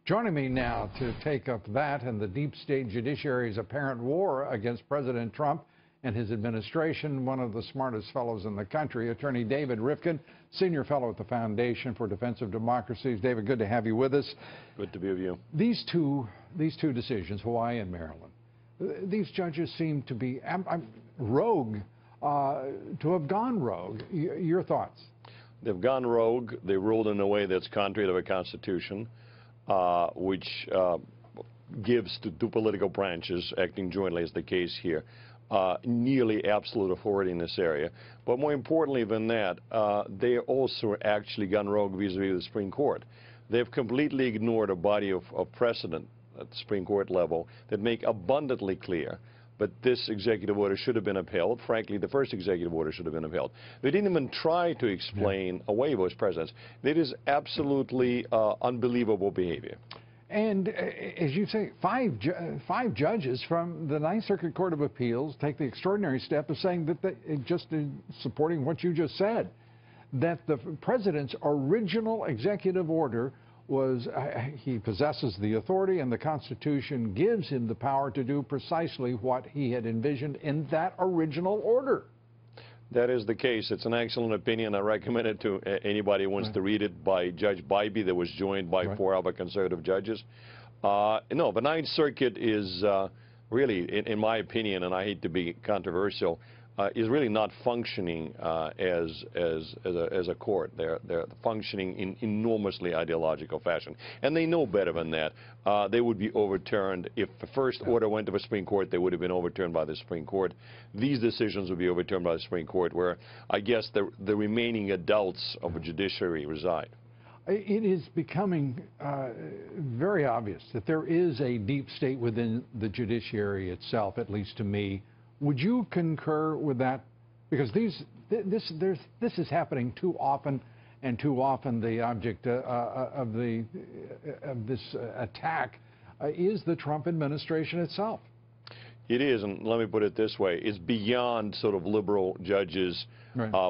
Joining me now to take up that and the deep state judiciary's apparent war against President Trump and his administration, one of the smartest fellows in the country, Attorney David Rivkin, Senior Fellow at the Foundation for Defense of Democracies. David, good to have you with us. Good to be with you. These two decisions, Hawaii and Maryland, these judges seem to be rogue, to have gone rogue. Your thoughts? They've gone rogue. They ruled in a way that's contrary to the Constitution, which gives to two political branches acting jointly, as the case here, nearly absolute authority in this area. But more importantly than that, they also actually gone rogue vis-a-vis the Supreme Court. They've completely ignored a body of precedent at the Supreme Court level that make abundantly clear but this executive order should have been upheld. Frankly, the first executive order should have been upheld. They didn't even try to explain away those precedents. It is absolutely unbelievable behavior. And as you say, five judges from the Ninth Circuit Court of Appeals take the extraordinary step of saying that just supporting what you just said, that the president's original executive order was he possesses the authority and the Constitution gives him the power to do precisely what he had envisioned in that original order. That is the case. It's an excellent opinion. I recommend it to anybody who wants to read it, by Judge Bybee, that was joined by four other conservative judges. No, the Ninth Circuit is really, in my opinion, and I hate to be controversial, is really not functioning as a court. They're functioning in enormously ideological fashion, and they know better than that. They would be overturned if the first order went to the Supreme Court. They would have been overturned by the Supreme Court. These decisions would be overturned by the Supreme Court, where I guess the remaining adults of the judiciary reside. It is becoming very obvious that there is a deep state within the judiciary itself, at least to me. Would you concur with that? Because this is happening too often, and too often the object of this attack is the Trump administration itself. It is, and let me put it this way. It's beyond sort of liberal judges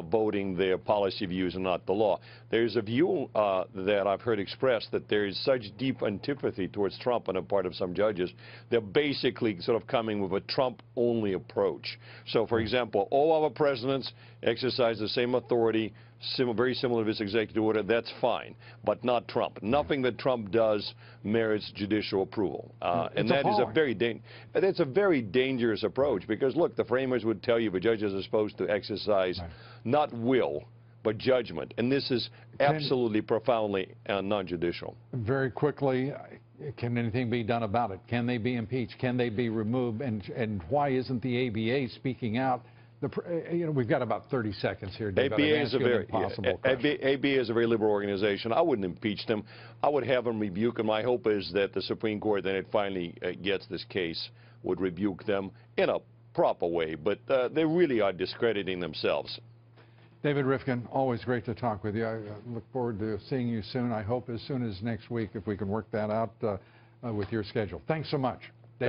voting their policy views and not the law. There's a view that I've heard expressed that there is such deep antipathy towards Trump on the part of some judges. They're basically sort of coming with a Trump-only approach. So, for example, all our presidents exercise the same authority, very similar to this executive order. That's fine, but not Trump. Nothing that Trump does merits judicial approval, and that is a very dangerous approach, because look, the framers would tell you the judges are supposed to exercise not will but judgment, and this is absolutely profoundly non-judicial. Very quickly, can anything be done about it? Can they be impeached? Can they be removed? And why isn't the ABA speaking out? We've got about 30 seconds here, David. ABA is a very liberal organization. I wouldn't impeach them. I would have them rebuke them. My hope is that the Supreme Court, then it finally gets this case, would rebuke them in a proper way. But they really are discrediting themselves. David Rivkin, always great to talk with you. I look forward to seeing you soon. I hope as soon as next week, if we can work that out with your schedule. Thanks so much.